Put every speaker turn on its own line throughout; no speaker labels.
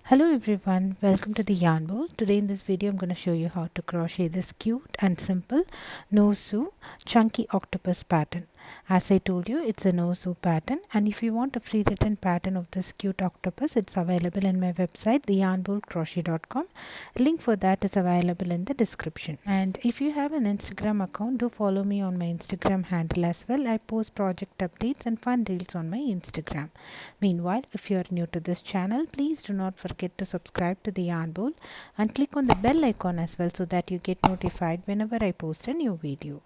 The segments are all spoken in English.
Hello everyone, welcome to the Yarn Bowl. Today in this video I'm going to show you how to crochet this cute and simple No Sew Chunky Octopus pattern. As I told you, it's a no sew pattern, and if you want a free written pattern of this cute octopus, it's available in my website theyarnbowlcrochet.com. Link for that is available in the description. And if you have an Instagram account, do follow me on my Instagram handle as well. I post project updates and fun reels on my Instagram. Meanwhile, if you are new to this channel, please do not forget to subscribe to the Yarn Bowl and click on the bell icon as well so that you get notified whenever I post a new video.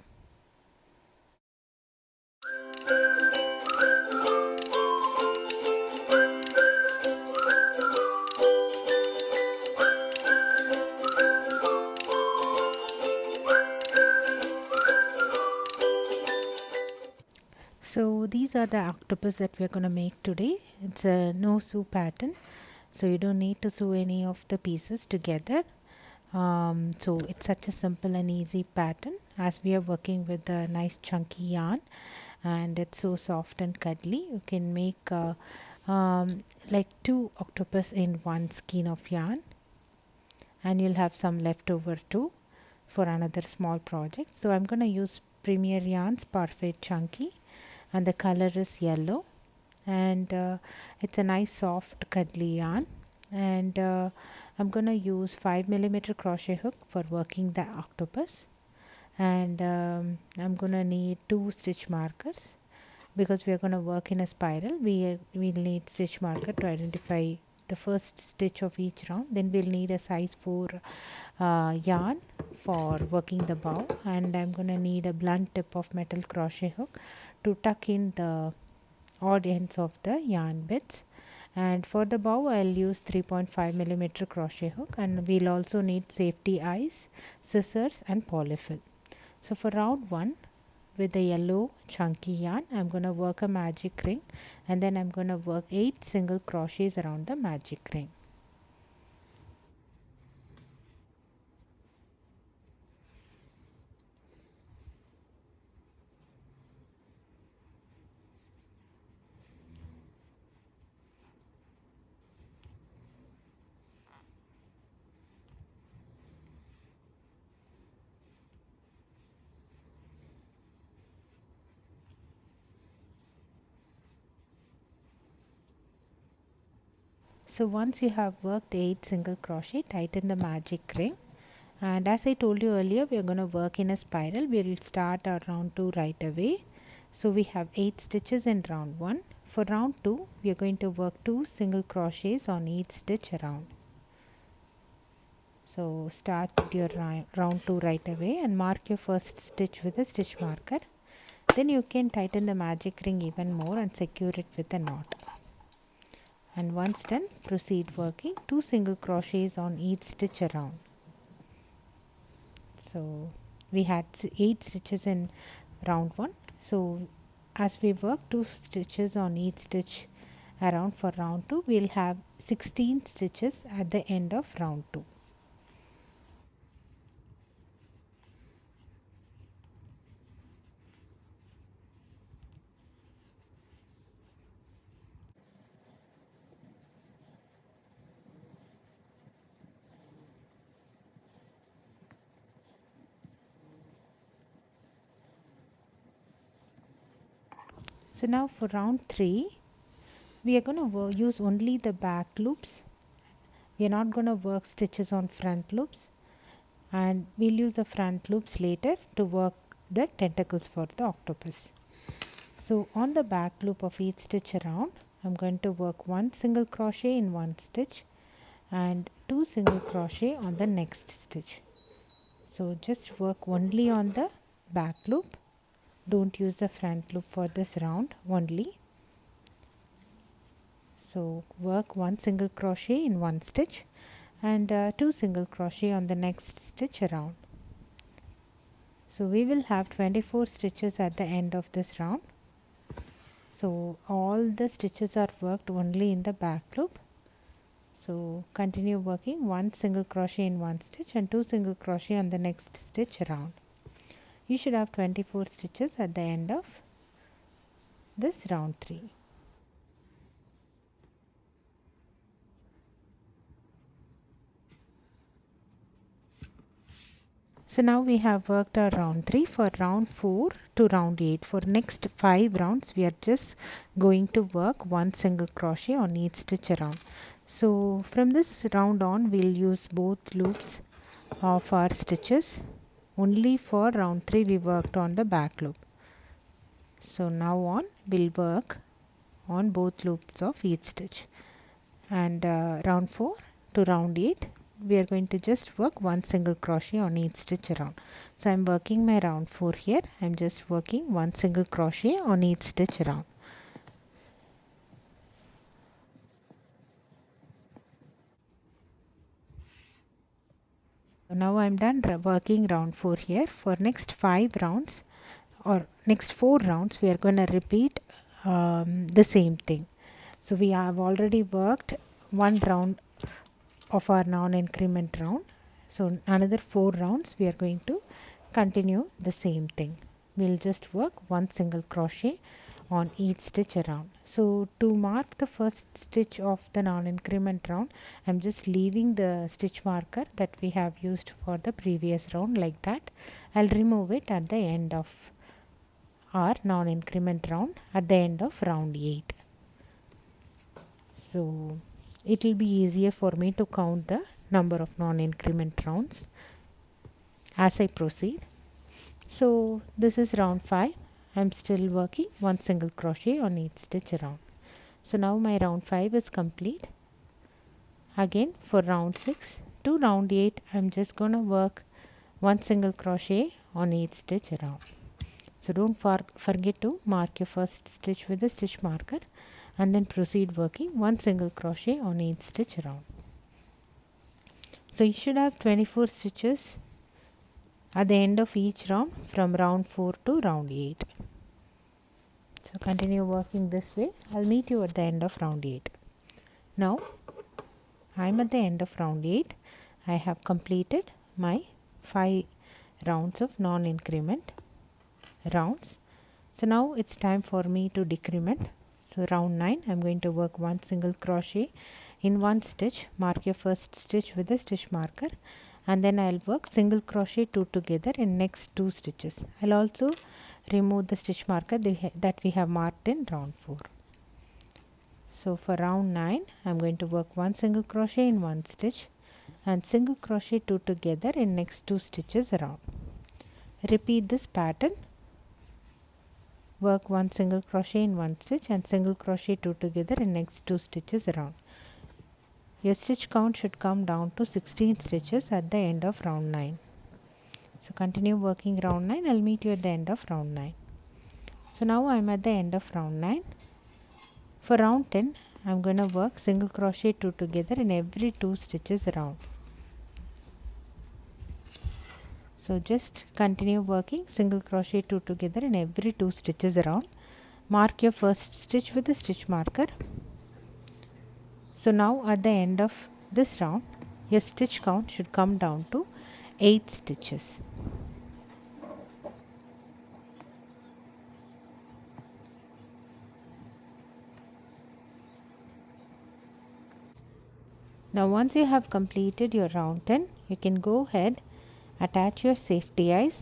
So these are the octopus that we are going to make today. It's a no sew pattern, so you don't need to sew any of the pieces together. So it's such a simple and easy pattern as we are working with a nice chunky yarn, and it's so soft and cuddly. You can make like 2 octopus in one skein of yarn, and you'll have some left over too for another small project. So I'm going to use Premier Yarns Parfait Chunky, and the color is yellow, and it's a nice soft cuddly yarn. And I'm going to use 5mm crochet hook for working the octopus, and I'm going to need 2 stitch markers because we are going to work in a spiral. We'll need stitch marker to identify the first stitch of each round. Then we'll need a size 4 yarn for working the bow, and I'm going to need a blunt tip of metal crochet hook to tuck in the odd ends of the yarn bits. And for the bow I'll use 3.5mm crochet hook, and we'll also need safety eyes, scissors and polyfil. So for round 1, with the yellow chunky yarn, I'm going to work a magic ring, and then I'm going to work 8 single crochets around the magic ring. So once you have worked 8 single crochet, tighten the magic ring. And as I told you earlier, we are going to work in a spiral. We will start our round 2 right away. So we have 8 stitches in round 1. For round 2, we are going to work 2 single crochets on each stitch around. So start your round 2 right away and mark your first stitch with a stitch marker. Then you can tighten the magic ring even more and secure it with a knot. And once done, proceed working 2 single crochets on each stitch around. So we had 8 stitches in round 1. So as we work 2 stitches on each stitch around for round 2, we'll have 16 stitches at the end of round 2. So now for round 3, we are going to use only the back loops. We are not going to work stitches on front loops, and we'll use the front loops later to work the tentacles for the octopus. So on the back loop of each stitch around, I'm going to work 1 single crochet in one stitch and 2 single crochet on the next stitch. So just work only on the back loop. Don't use the front loop for this round only. So work 1 single crochet in one stitch and 2 single crochet on the next stitch around. So we will have 24 stitches at the end of this round. So all the stitches are worked only in the back loop. So continue working 1 single crochet in one stitch and 2 single crochet on the next stitch around. You should have 24 stitches at the end of this round 3. So now we have worked our round 3. For round 4 to round 8, for next 5 rounds we are just going to work one single crochet on each stitch around. So from this round on we'll use both loops of our stitches. Only for round 3 we worked on the back loop. So now on we'll work on both loops of each stitch, and round 4 to round 8 we are going to just work one single crochet on each stitch around. So I'm working my round 4 here. I'm just working one single crochet on each stitch around. Now I'm done working round 4 here. For next 5 rounds or next 4 rounds we are going to repeat the same thing. So we have already worked one round of our non-increment round. So another 4 rounds we are going to continue the same thing. We'll just work one single crochet on each stitch around. So to mark the first stitch of the non-increment round, I'm just leaving the stitch marker that we have used for the previous round like that. I'll remove it at the end of our non-increment round, at the end of round 8. So it will be easier for me to count the number of non-increment rounds as I proceed. So this is round 5. I'm still working one single crochet on each stitch around. So now my round 5 is complete. Again for round 6 to round 8 I'm just gonna work one single crochet on each stitch around. So don't forget to mark your first stitch with a stitch marker, and then proceed working one single crochet on each stitch around. So you should have 24 stitches at the end of each round from round 4 to round 8. So continue working this way. I'll meet you at the end of round 8. Now I'm at the end of round 8. I have completed my 5 rounds of non-increment rounds. So now it's time for me to decrement. So round 9 I'm going to work one single crochet in one stitch. Mark your first stitch with a stitch marker, and then I'll work single crochet 2 together in next 2 stitches. I'll also remove the stitch marker that we have marked in round 4. So for round 9 I'm going to work one single crochet in one stitch and single crochet 2 together in next 2 stitches around. Repeat this pattern. Work one single crochet in one stitch and single crochet 2 together in next 2 stitches around. Your stitch count should come down to 16 stitches at the end of round 9. So continue working round 9. I'll meet you at the end of round 9. So now I'm at the end of round 9. For round 10 I'm going to work single crochet 2 together in every 2 stitches around. So just continue working single crochet 2 together in every 2 stitches around. Mark your first stitch with a stitch marker. So now at the end of this round your stitch count should come down to 8 stitches. Now once you have completed your round 10, you can go ahead, attach your safety eyes.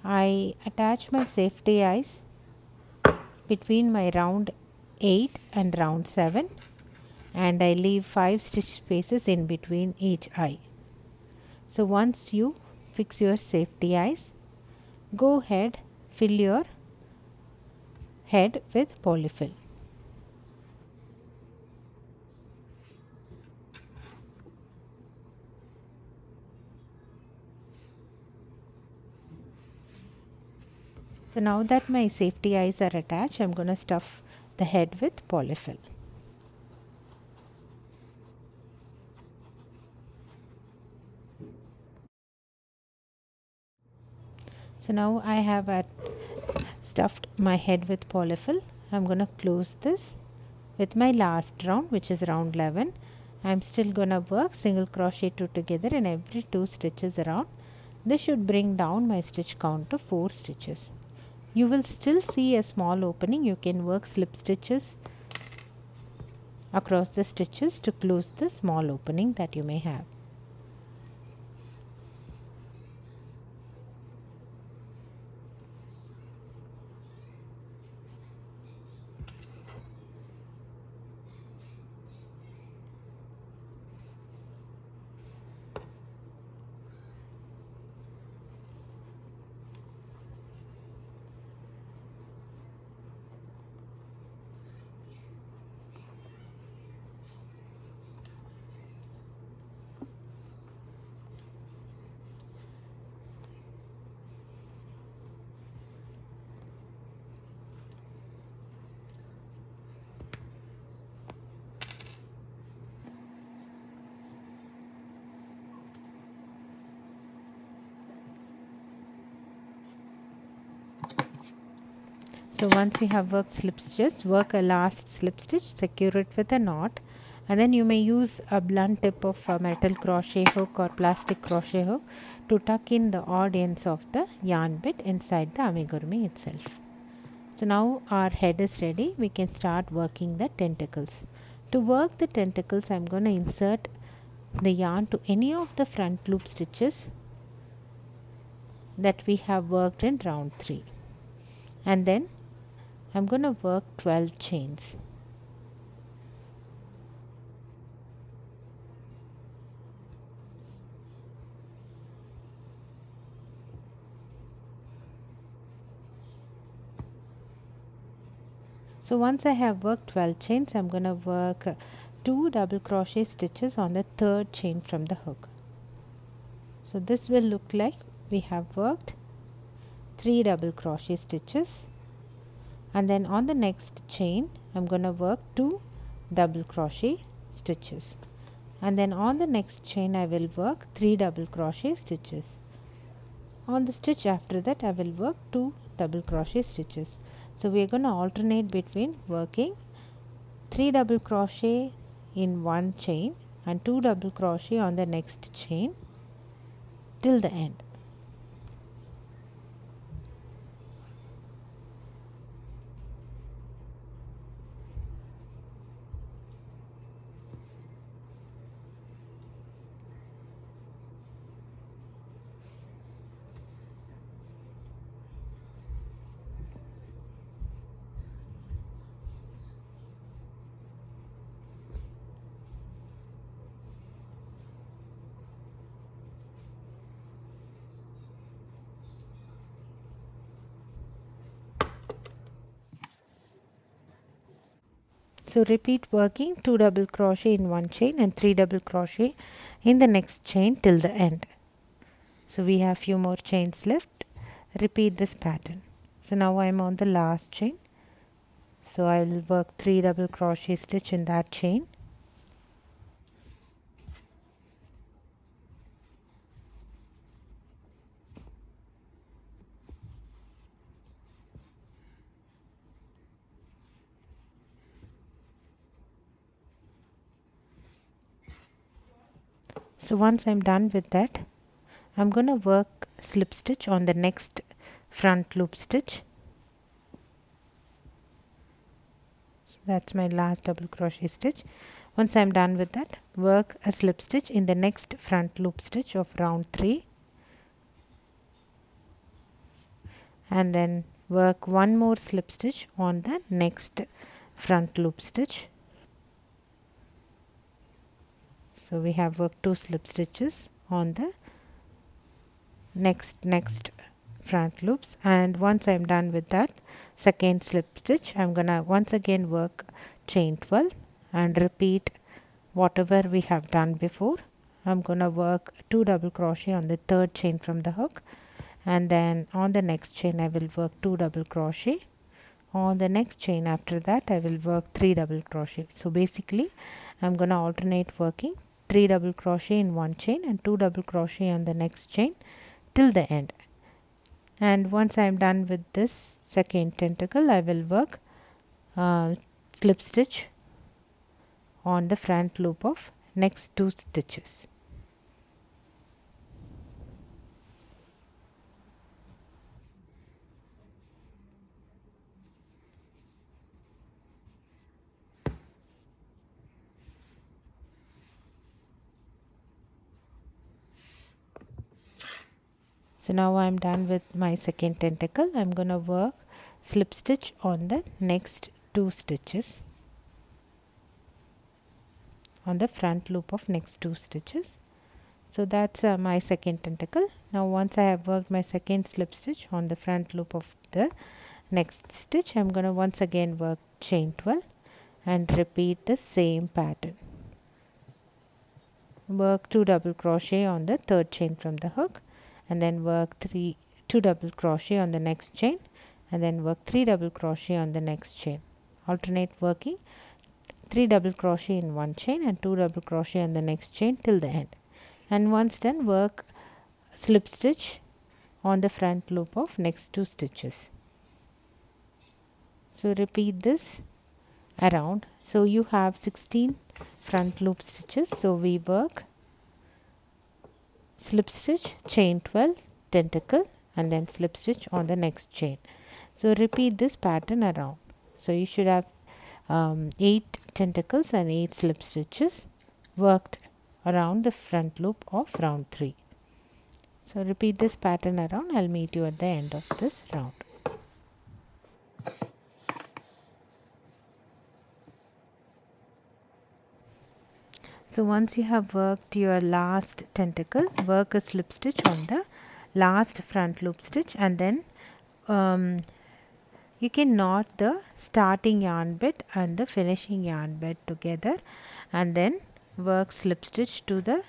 I attach my safety eyes between my round 8 and round 7, and I leave 5 stitch spaces in between each eye. So once you fix your safety eyes, go ahead, fill your head with polyfill. So now that my safety eyes are attached, I'm going to stuff the head with polyfill. So now I have stuffed my head with polyfill. I'm going to close this with my last round, which is round 11. I'm still going to work single crochet 2 together in every 2 stitches around. This should bring down my stitch count to 4 stitches. You will still see a small opening. You can work slip stitches across the stitches to close the small opening that you may have. So once you have worked slip stitches, work a last slip stitch, secure it with a knot, and then you may use a blunt tip of a metal crochet hook or plastic crochet hook to tuck in the odd ends of the yarn bit inside the amigurumi itself. So now our head is ready. We can start working the tentacles. To work the tentacles, I am going to insert the yarn to any of the front loop stitches that we have worked in round 3, and then I am going to work 12 chains. So once I have worked 12 chains, I am going to work 2 double crochet stitches on the third chain from the hook. So this will look like we have worked 3 double crochet stitches, and then on the next chain I am going to work 2 double crochet stitches, and then on the next chain I will work 3 double crochet stitches. On the stitch after that I will work 2 double crochet stitches. So we are going to alternate between working 3 double crochet in one chain and 2 double crochet on the next chain till the end. So repeat working 2 double crochet in one chain and 3 double crochet in the next chain till the end. So we have few more chains left. Repeat this pattern. So now I am on the last chain. So I will work 3 double crochet stitch in that chain. So once I am done with that, I am going to work slip stitch on the next front loop stitch. So that's my last double crochet stitch. Once I am done with that, work a slip stitch in the next front loop stitch of round 3, and then work one more slip stitch on the next front loop stitch. So we have worked 2 slip stitches on the next front loops, and once I am done with that second slip stitch, I am gonna once again work chain 12 and repeat whatever we have done before. I am gonna work 2 double crochet on the third chain from the hook, and then on the next chain I will work 2 double crochet. On the next chain after that I will work 3 double crochet. So basically I am gonna alternate working 3 double crochet in one chain and 2 double crochet on the next chain till the end. And once I am done with this second tentacle, I will work slip stitch on the front loop of next 2 stitches. So now I am done with my second tentacle. I am going to work slip stitch on the next 2 stitches, on the front loop of next 2 stitches. So that's my second tentacle. Now once I have worked my second slip stitch on the front loop of the next stitch, I am going to once again work chain 12 and repeat the same pattern. Work 2 double crochet on the third chain from the hook, and then work 2 double crochet on the next chain, and then work 3 double crochet on the next chain. Alternate working 3 double crochet in one chain and 2 double crochet on the next chain till the end. And once done, work slip stitch on the front loop of next 2 stitches. So repeat this around. So you have 16 front loop stitches, so we work slip stitch, chain 12, tentacle, and then slip stitch on the next chain. So repeat this pattern around. So you should have 8 tentacles and 8 slip stitches worked around the front loop of round 3. So repeat this pattern around. I'll meet you at the end of this round. So once you have worked your last tentacle, work a slip stitch on the last front loop stitch, and then you can knot the starting yarn bit and the finishing yarn bit together, and then work slip stitch to the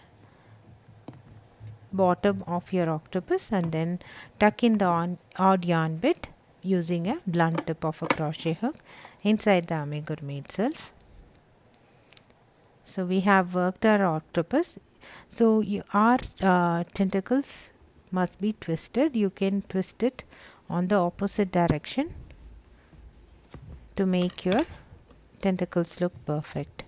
bottom of your octopus, and then tuck in the odd yarn bit using a blunt tip of a crochet hook inside the amigurumi itself. So we have worked our octopus. So our tentacles must be twisted. You can twist it on the opposite direction to make your tentacles look perfect.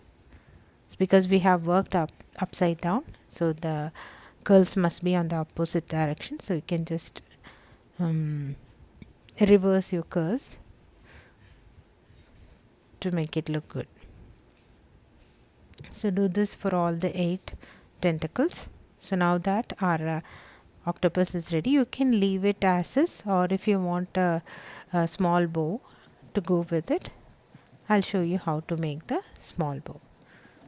It's because we have worked upside down, so the curls must be on the opposite direction. So you can just reverse your curls to make it look good. So do this for all the 8 tentacles. So now that our octopus is ready, you can leave it as is, or if you want a small bow to go with it, I'll show you how to make the small bow.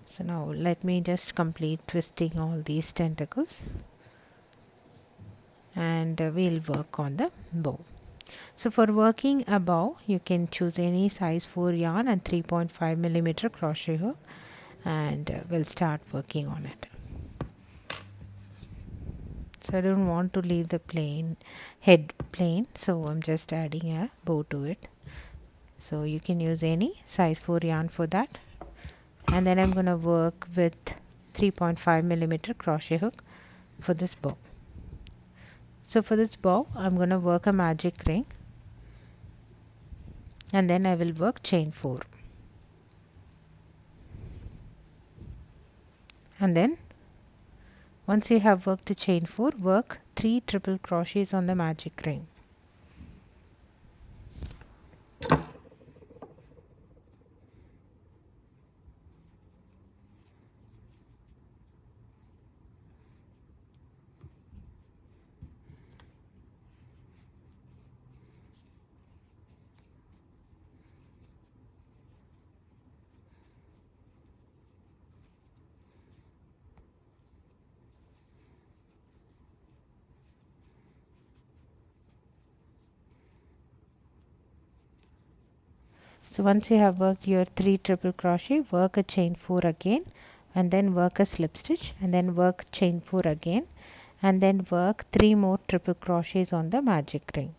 So now let me just complete twisting all these tentacles, and we'll work on the bow. So for working a bow, you can choose any size 4 yarn and 3.5 millimeter crochet hook, and we'll start working on it. So I don't want to leave the head plain, so I'm just adding a bow to it. So you can use any size 4 yarn for that, and then I'm going to work with 3.5 millimeter crochet hook for this bow. So for this bow, I'm going to work a magic ring, and then I will work chain 4. And then once you have worked a chain 4, work 3 triple crochets on the magic ring. So once you have worked your 3 triple crochet, work a chain 4 again, and then work a slip stitch, and then work chain 4 again, and then work 3 more triple crochets on the magic ring.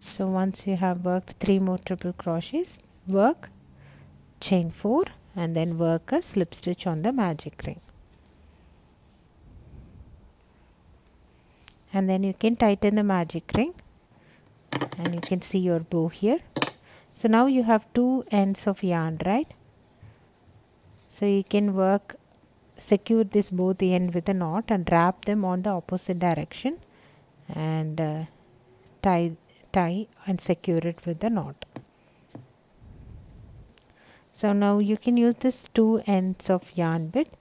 So once you have worked 3 more triple crochets, work chain 4 and then work a slip stitch on the magic ring. And then you can tighten the magic ring, and you can see your bow here. So now you have 2 ends of yarn, right? So you can secure this both end with a knot and wrap them on the opposite direction, and tie and secure it with the knot. So now you can use this 2 ends of yarn bit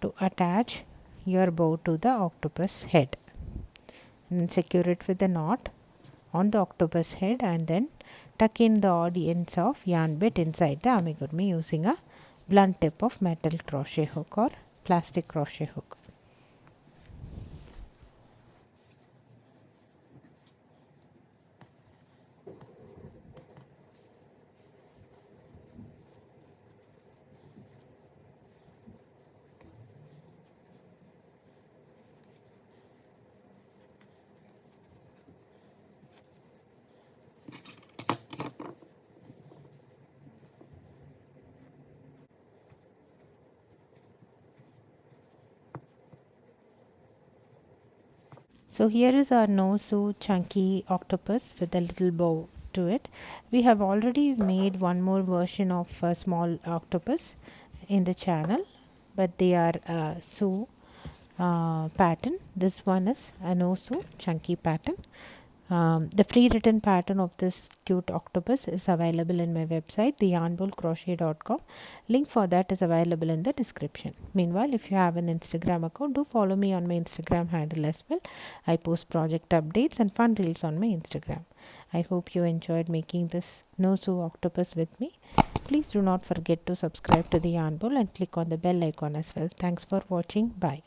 to attach your bow to the octopus head, and then secure it with a knot on the octopus head, and then tuck in the odd ends of yarn bit inside the amigurumi using a blunt tip of metal crochet hook or plastic crochet hook. So here is our No Sew Chunky Octopus with a little bow to it. We have already made one more version of a small octopus in the channel, but they are sew pattern. This one is a No Sew Chunky pattern. The free written pattern of this cute octopus is available in my website, theyarnbowlcrochet.com. Link for that is available in the description. Meanwhile, if you have an Instagram account, do follow me on my Instagram handle as well. I post project updates and fun reels on my Instagram. I hope you enjoyed making this No Sew octopus with me. Please do not forget to subscribe to the Yarn Bowl and click on the bell icon as well. Thanks for watching. Bye.